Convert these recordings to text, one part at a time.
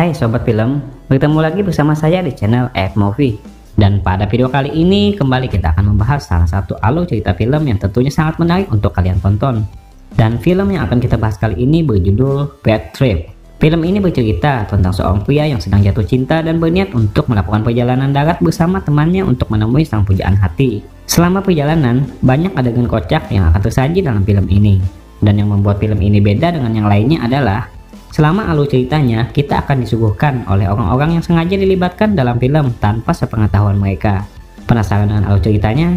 Hai Sobat Film, bertemu lagi bersama saya di channel F-Movie. Dan pada video kali ini kembali kita akan membahas salah satu alur cerita film yang tentunya sangat menarik untuk kalian tonton. Dan film yang akan kita bahas kali ini berjudul Bad Trip. Film ini bercerita tentang seorang pria yang sedang jatuh cinta dan berniat untuk melakukan perjalanan darat bersama temannya untuk menemui sang pujaan hati. Selama perjalanan, banyak adegan kocak yang akan tersaji dalam film ini. Dan yang membuat film ini beda dengan yang lainnya adalah selama alur ceritanya, kita akan disuguhkan oleh orang-orang yang sengaja dilibatkan dalam film tanpa sepengetahuan mereka. Penasaran dengan alur ceritanya?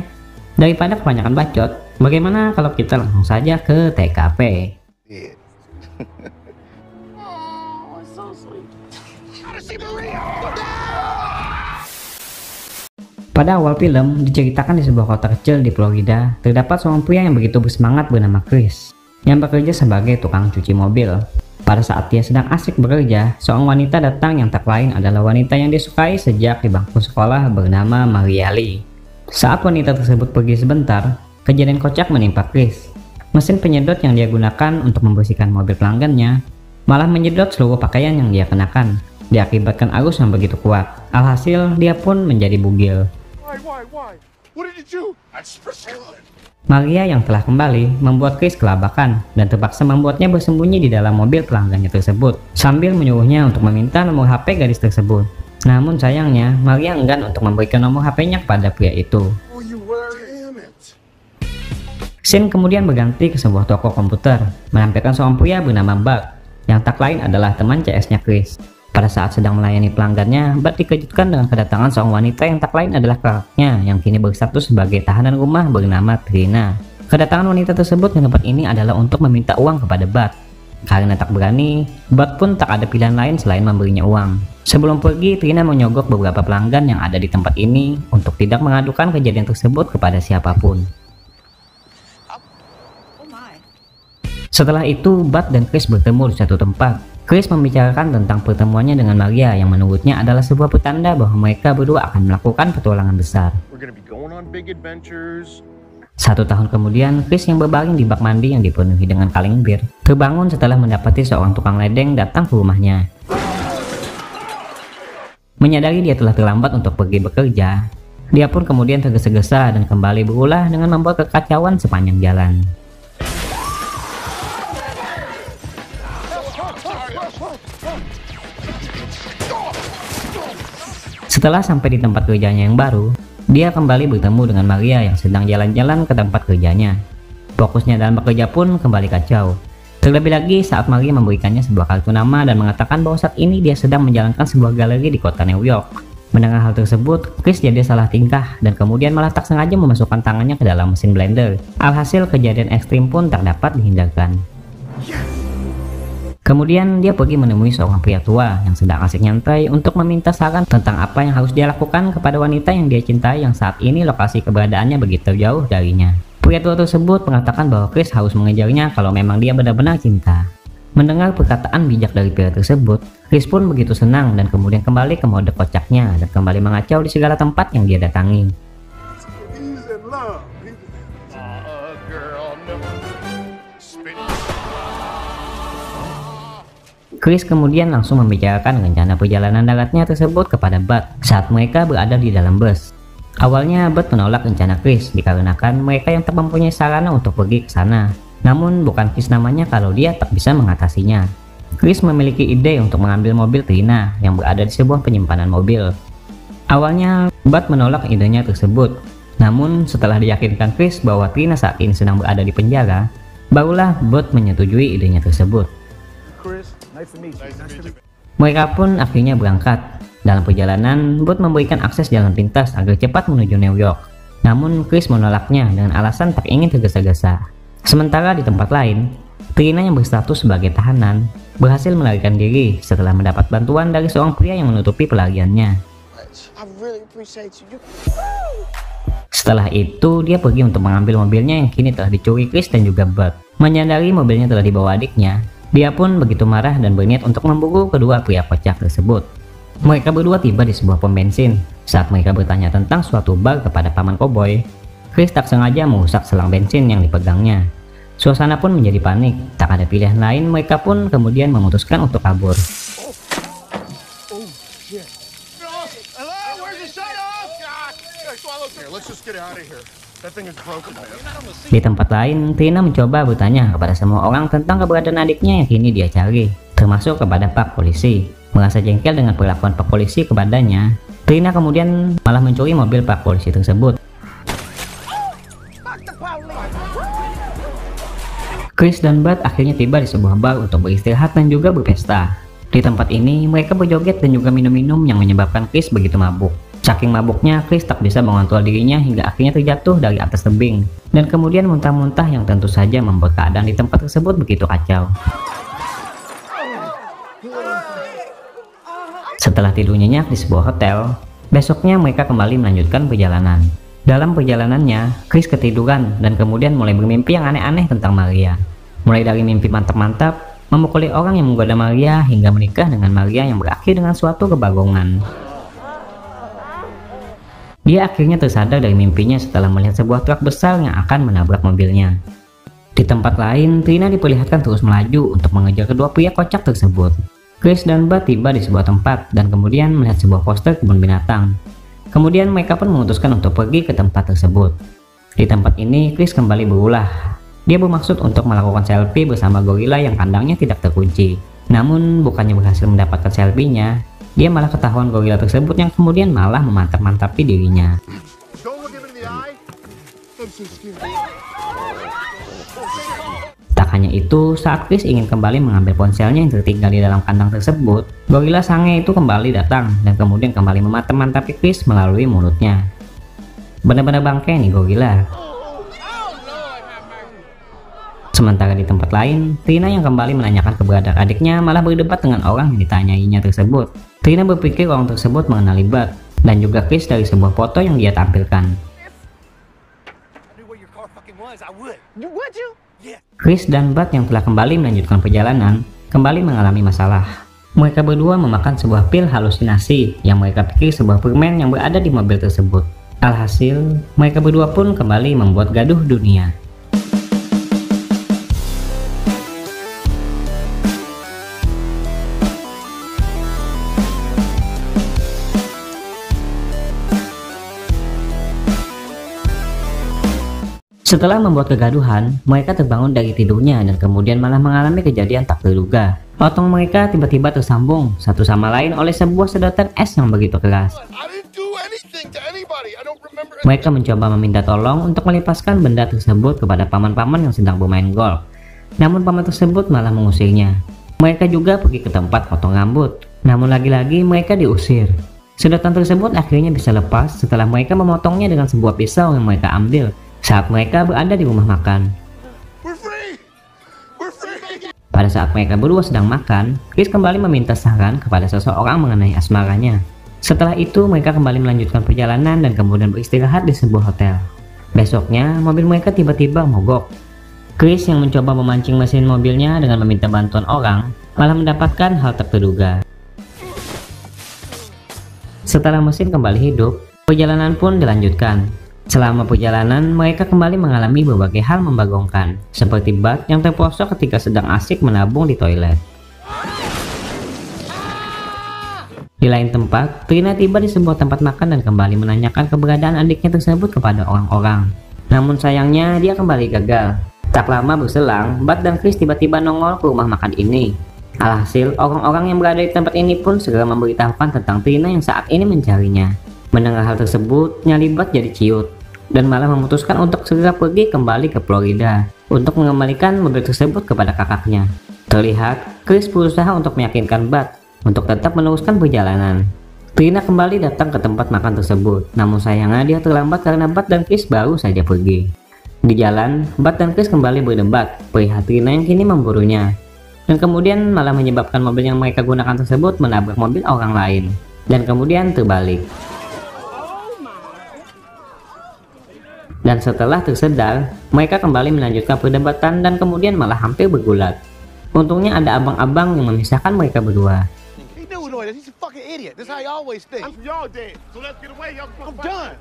Daripada kebanyakan bacot, bagaimana kalau kita langsung saja ke TKP? Pada awal film, diceritakan di sebuah kota kecil di Florida, terdapat seorang pria yang begitu bersemangat bernama Chris, yang bekerja sebagai tukang cuci mobil. Pada saat dia sedang asik bekerja, seorang wanita datang yang tak lain adalah wanita yang disukai sejak di bangku sekolah bernama Maria Lee. Saat wanita tersebut pergi sebentar, kejadian kocak menimpa Chris. Mesin penyedot yang dia gunakan untuk membersihkan mobil pelanggannya malah menyedot seluruh pakaian yang dia kenakan, diakibatkan arus yang begitu kuat. Alhasil, dia pun menjadi bugil. Maria yang telah kembali membuat Chris kelabakan dan terpaksa membuatnya bersembunyi di dalam mobil pelanggannya tersebut sambil menyuruhnya untuk meminta nomor HP gadis tersebut. Namun sayangnya Maria enggan untuk memberikan nomor HP-nya kepada pria itu. Scene kemudian berganti ke sebuah toko komputer, menampilkan seorang pria bernama Bart yang tak lain adalah teman CS-nya Chris. Pada saat sedang melayani pelanggannya, Bart dikejutkan dengan kedatangan seorang wanita yang tak lain adalah kakaknya yang kini berstatus sebagai tahanan rumah bernama Trina. Kedatangan wanita tersebut ke tempat ini adalah untuk meminta uang kepada Bart. Karena tak berani, Bart pun tak ada pilihan lain selain memberinya uang. Sebelum pergi, Trina menyogok beberapa pelanggan yang ada di tempat ini untuk tidak mengadukan kejadian tersebut kepada siapapun. Setelah itu, Bart dan Chris bertemu di satu tempat. Chris membicarakan tentang pertemuannya dengan Maria yang menurutnya adalah sebuah petanda bahwa mereka berdua akan melakukan petualangan besar. 1 tahun kemudian, Chris yang berbaring di bak mandi yang dipenuhi dengan kaleng bir terbangun setelah mendapati seorang tukang ledeng datang ke rumahnya. Menyadari dia telah terlambat untuk pergi bekerja, dia pun kemudian tergesa-gesa dan kembali berulah dengan membuat kekacauan sepanjang jalan. Setelah sampai di tempat kerjanya yang baru, dia kembali bertemu dengan Maria yang sedang jalan-jalan ke tempat kerjanya. Fokusnya dalam bekerja pun kembali kacau. Terlebih lagi saat Maria memberikannya sebuah kartu nama dan mengatakan bahwa saat ini dia sedang menjalankan sebuah galeri di kota New York. Mendengar hal tersebut, Chris jadi salah tingkah dan kemudian malah tak sengaja memasukkan tangannya ke dalam mesin blender. Alhasil kejadian ekstrim pun tak dapat dihindarkan. Kemudian dia pergi menemui seorang pria tua yang sedang asik nyantai untuk meminta saran tentang apa yang harus dia lakukan kepada wanita yang dia cintai yang saat ini lokasi keberadaannya begitu jauh darinya. Pria tua tersebut mengatakan bahwa Chris harus mengejarnya kalau memang dia benar-benar cinta. Mendengar perkataan bijak dari pria tersebut, Chris pun begitu senang dan kemudian kembali ke mode kocaknya dan kembali mengacau di segala tempat yang dia datangi. Chris kemudian langsung membicarakan rencana perjalanan daratnya tersebut kepada Bart saat mereka berada di dalam bus. Awalnya Bart menolak rencana Chris dikarenakan mereka yang tak mempunyai sarana untuk pergi ke sana. Namun bukan Chris namanya kalau dia tak bisa mengatasinya. Chris memiliki ide untuk mengambil mobil Trina yang berada di sebuah penyimpanan mobil. Awalnya Bart menolak idenya tersebut. Namun setelah diyakinkan Chris bahwa Trina saat ini sedang berada di penjara, barulah Bart menyetujui idenya tersebut. Mereka pun akhirnya berangkat. Dalam perjalanan, Bart memberikan akses jalan pintas agar cepat menuju New York. Namun Chris menolaknya dengan alasan tak ingin tergesa-gesa. Sementara di tempat lain, Trina yang berstatus sebagai tahanan berhasil melarikan diri setelah mendapat bantuan dari seorang pria yang menutupi pelariannya. Setelah itu, dia pergi untuk mengambil mobilnya yang kini telah dicuri Chris dan juga Bart. Menyadari mobilnya telah dibawa adiknya, dia pun begitu marah dan berniat untuk memburu kedua pria kocak tersebut. Mereka berdua tiba di sebuah pom bensin. Saat mereka bertanya tentang suatu bar kepada paman koboi, Chris tak sengaja merusak selang bensin yang dipegangnya. Suasana pun menjadi panik, tak ada pilihan lain, mereka pun kemudian memutuskan untuk kabur. Di tempat lain, Trina mencoba bertanya kepada semua orang tentang keberadaan adiknya yang kini dia cari, termasuk kepada Pak Polisi. Merasa jengkel dengan perlakuan Pak Polisi kepadanya, Trina kemudian malah mencuri mobil Pak Polisi tersebut. Chris dan Bud akhirnya tiba di sebuah bar untuk beristirahat dan juga berpesta. Di tempat ini, mereka berjoget dan juga minum-minum yang menyebabkan Chris begitu mabuk. Saking mabuknya, Chris tak bisa mengontrol dirinya hingga akhirnya terjatuh dari atas tebing, dan kemudian muntah-muntah yang tentu saja membuat keadaan di tempat tersebut begitu kacau. Setelah tidur nyenyak di sebuah hotel, besoknya mereka kembali melanjutkan perjalanan. Dalam perjalanannya, Chris ketiduran dan kemudian mulai bermimpi yang aneh-aneh tentang Maria. Mulai dari mimpi mantap-mantap, memukuli orang yang menggoda Maria hingga menikah dengan Maria yang berakhir dengan suatu kebagongan. Dia akhirnya tersadar dari mimpinya setelah melihat sebuah truk besar yang akan menabrak mobilnya. Di tempat lain, Trina diperlihatkan terus melaju untuk mengejar kedua pria kocak tersebut. Chris dan Bud tiba di sebuah tempat dan kemudian melihat sebuah poster kebun binatang. Kemudian mereka pun memutuskan untuk pergi ke tempat tersebut. Di tempat ini, Chris kembali berulah. Dia bermaksud untuk melakukan selfie bersama gorila yang kandangnya tidak terkunci. Namun, bukannya berhasil mendapatkan selfie-nya, dia malah ketahuan gorila tersebut yang kemudian malah memantap-mantapi dirinya. Tak hanya itu, saat Chris ingin kembali mengambil ponselnya yang tertinggal di dalam kandang tersebut, gorila sange itu kembali datang dan kemudian kembali memantap-mantapi Chris melalui mulutnya. Benar-benar bangke nih gorila. Sementara di tempat lain, Trina yang kembali menanyakan keberadaan adiknya malah berdebat dengan orang yang ditanyainya tersebut. Trina berpikir orang tersebut mengenali Bud dan juga Chris dari sebuah foto yang dia tampilkan. Chris dan Bud yang telah kembali melanjutkan perjalanan kembali mengalami masalah. Mereka berdua memakan sebuah pil halusinasi yang mereka pikir sebuah permen yang berada di mobil tersebut. Alhasil, mereka berdua pun kembali membuat gaduh dunia. Setelah membuat kegaduhan, mereka terbangun dari tidurnya dan kemudian malah mengalami kejadian tak terduga. Otong mereka tiba-tiba tersambung satu sama lain oleh sebuah sedotan es yang begitu keras. Mereka mencoba meminta tolong untuk melepaskan benda tersebut kepada paman-paman yang sedang bermain golf. Namun paman tersebut malah mengusirnya. Mereka juga pergi ke tempat potong rambut. Namun lagi-lagi mereka diusir. Sedotan tersebut akhirnya bisa lepas setelah mereka memotongnya dengan sebuah pisau yang mereka ambil saat mereka berada di rumah makan. Pada saat mereka berdua sedang makan, Chris kembali meminta saran kepada seseorang mengenai asmaranya. Setelah itu mereka kembali melanjutkan perjalanan dan kemudian beristirahat di sebuah hotel. Besoknya mobil mereka tiba-tiba mogok. Chris yang mencoba memancing mesin mobilnya dengan meminta bantuan orang malah mendapatkan hal tak terduga. Setelah mesin kembali hidup, perjalanan pun dilanjutkan. Selama perjalanan, mereka kembali mengalami berbagai hal membagongkan, seperti Bud yang terperosok ketika sedang asik menabung di toilet. Di lain tempat, Trina tiba di sebuah tempat makan dan kembali menanyakan keberadaan adiknya tersebut kepada orang-orang. Namun sayangnya, dia kembali gagal. Tak lama berselang, Bud dan Chris tiba-tiba nongol ke rumah makan ini. Alhasil, orang-orang yang berada di tempat ini pun segera memberitahukan tentang Trina yang saat ini mencarinya. Mendengar hal tersebut, nyali Bud jadi ciut dan malah memutuskan untuk segera pergi kembali ke Florida untuk mengembalikan mobil tersebut kepada kakaknya. Terlihat, Chris berusaha untuk meyakinkan Bud untuk tetap meneruskan perjalanan. Trina kembali datang ke tempat makan tersebut, namun sayangnya dia terlambat karena Bud dan Chris baru saja pergi. Di jalan, Bud dan Chris kembali berdebat perihal Trina yang kini memburunya, dan kemudian malah menyebabkan mobil yang mereka gunakan tersebut menabrak mobil orang lain, dan kemudian terbalik. Dan setelah tersedar, mereka kembali melanjutkan perdebatan dan kemudian malah hampir bergulat. Untungnya ada abang-abang yang memisahkan mereka berdua.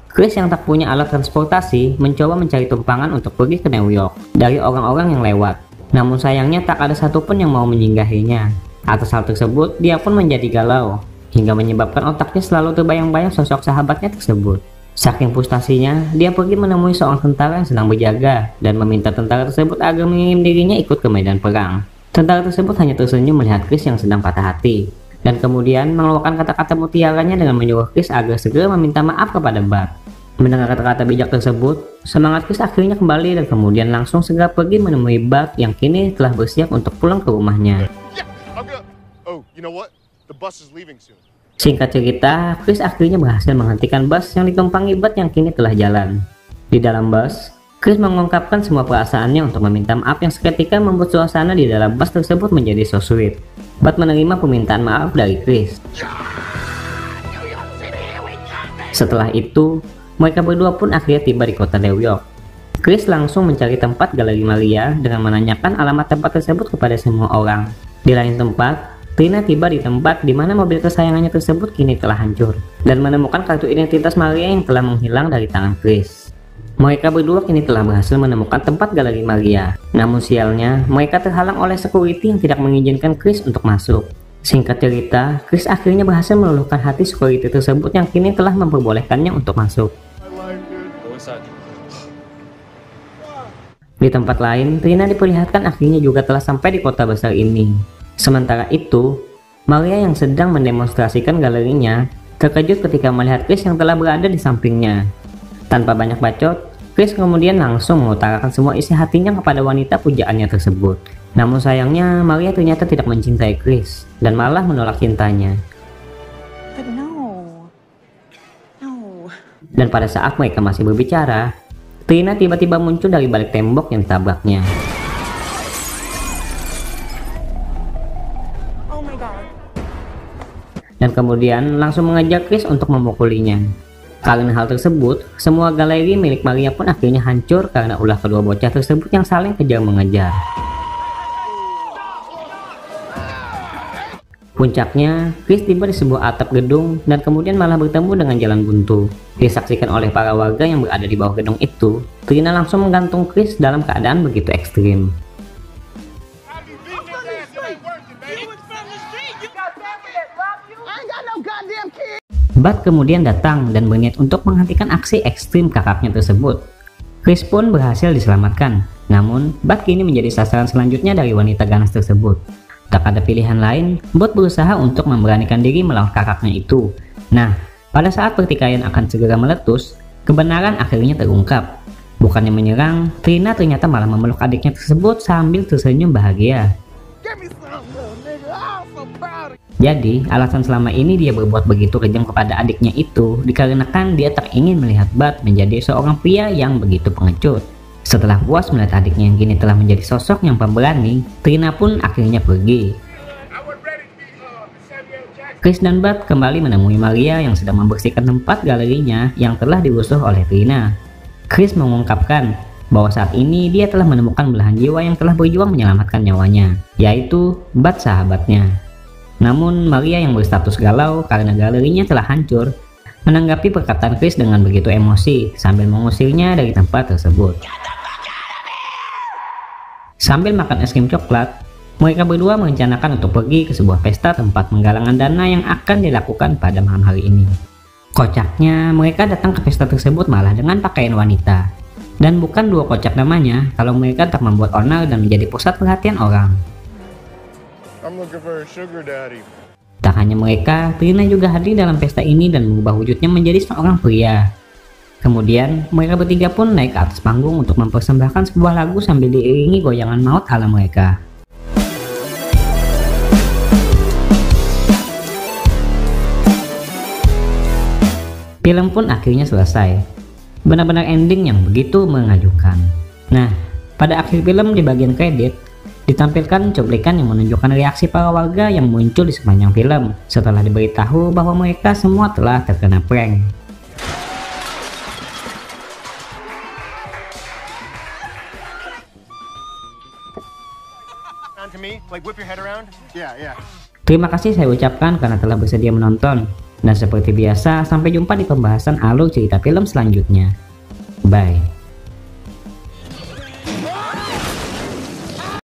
Chris yang tak punya alat transportasi mencoba mencari tumpangan untuk pergi ke New York dari orang-orang yang lewat. Namun sayangnya tak ada satupun yang mau menyinggahinya. Atas hal tersebut, dia pun menjadi galau. hingga menyebabkan otaknya selalu terbayang-bayang sosok sahabatnya tersebut. Saking frustasinya, dia pergi menemui seorang tentara yang sedang berjaga dan meminta tentara tersebut agar mengirim dirinya ikut ke medan perang. Tentara tersebut hanya tersenyum melihat Chris yang sedang patah hati, dan kemudian mengeluarkan kata-kata mutiaranya dengan menyuruh Chris agar segera meminta maaf kepada Bud. Mendengar kata-kata bijak tersebut, semangat Chris akhirnya kembali dan kemudian langsung segera pergi menemui Bud yang kini telah bersiap untuk pulang ke rumahnya. Singkat cerita, Chris akhirnya berhasil menghentikan bus yang ditumpangi Bud yang kini telah jalan. Di dalam bus, Chris mengungkapkan semua perasaannya untuk meminta maaf yang seketika membuat suasana di dalam bus tersebut menjadi so sweet. Bud menerima permintaan maaf dari Chris. Setelah itu, mereka berdua pun akhirnya tiba di kota New York. Chris langsung mencari tempat galeri Maria dengan menanyakan alamat tempat tersebut kepada semua orang. Di lain tempat, Trina tiba di tempat di mana mobil kesayangannya tersebut kini telah hancur dan menemukan kartu identitas Maria yang telah menghilang dari tangan Chris. Mereka berdua kini telah berhasil menemukan tempat galeri Maria. Namun sialnya, mereka terhalang oleh security yang tidak mengizinkan Chris untuk masuk. Singkat cerita, Chris akhirnya berhasil meluluhkan hati security tersebut yang kini telah memperbolehkannya untuk masuk. Di tempat lain, Trina diperlihatkan akhirnya juga telah sampai di kota besar ini. Sementara itu, Maria yang sedang mendemonstrasikan galerinya terkejut ketika melihat Chris yang telah berada di sampingnya. Tanpa banyak bacot, Chris kemudian langsung mengutarakan semua isi hatinya kepada wanita pujaannya tersebut. Namun sayangnya, Maria ternyata tidak mencintai Chris dan malah menolak cintanya. Dan pada saat mereka masih berbicara, Trina tiba-tiba muncul dari balik tembok yang ditabraknya. Dan kemudian langsung mengajak Chris untuk memukulinya. Karena hal tersebut, semua galeri milik Maria pun akhirnya hancur karena ulah kedua bocah tersebut yang saling kejar mengejar. Puncaknya, Chris tiba di sebuah atap gedung dan kemudian malah bertemu dengan jalan buntu. Disaksikan oleh para warga yang berada di bawah gedung itu, Trina langsung menggantung Chris dalam keadaan begitu ekstrim. Bud kemudian datang dan berniat untuk menghentikan aksi ekstrim kakaknya tersebut. Chris pun berhasil diselamatkan, namun Bud kini menjadi sasaran selanjutnya dari wanita ganas tersebut. Tak ada pilihan lain, Bud berusaha untuk memberanikan diri melawan kakaknya itu. Nah, pada saat pertikaian akan segera meletus, kebenaran akhirnya terungkap. Bukannya menyerang, Trina ternyata malah memeluk adiknya tersebut sambil tersenyum bahagia. Jadi, alasan selama ini dia berbuat begitu kejam kepada adiknya itu dikarenakan dia tak ingin melihat Bud menjadi seorang pria yang begitu pengecut. Setelah puas melihat adiknya yang kini telah menjadi sosok yang pemberani, Trina pun akhirnya pergi. Chris dan Bud kembali menemui Maria yang sedang membersihkan tempat galerinya yang telah dirusuh oleh Trina. Chris mengungkapkan bahwa saat ini dia telah menemukan belahan jiwa yang telah berjuang menyelamatkan nyawanya, yaitu Bud sahabatnya. Namun Maria yang berstatus galau karena galerinya telah hancur, menanggapi perkataan Chris dengan begitu emosi sambil mengusirnya dari tempat tersebut. Sambil makan es krim coklat, mereka berdua merencanakan untuk pergi ke sebuah pesta tempat penggalangan dana yang akan dilakukan pada malam hari ini. Kocaknya, mereka datang ke pesta tersebut malah dengan pakaian wanita. Dan bukan dua kocak namanya kalau mereka tak membuat onar dan menjadi pusat perhatian orang. Tak hanya mereka, Trina juga hadir dalam pesta ini dan mengubah wujudnya menjadi seorang pria. Kemudian, mereka bertiga pun naik ke atas panggung untuk mempersembahkan sebuah lagu sambil diiringi goyangan maut ala mereka. Film pun akhirnya selesai. Benar-benar ending yang begitu mengejutkan. Nah, pada akhir film di bagian kredit, ditampilkan cuplikan yang menunjukkan reaksi para warga yang muncul di sepanjang film setelah diberitahu bahwa mereka semua telah terkena prank. Terima kasih saya ucapkan karena telah bersedia menonton. Dan seperti biasa, sampai jumpa di pembahasan alur cerita film selanjutnya. Bye.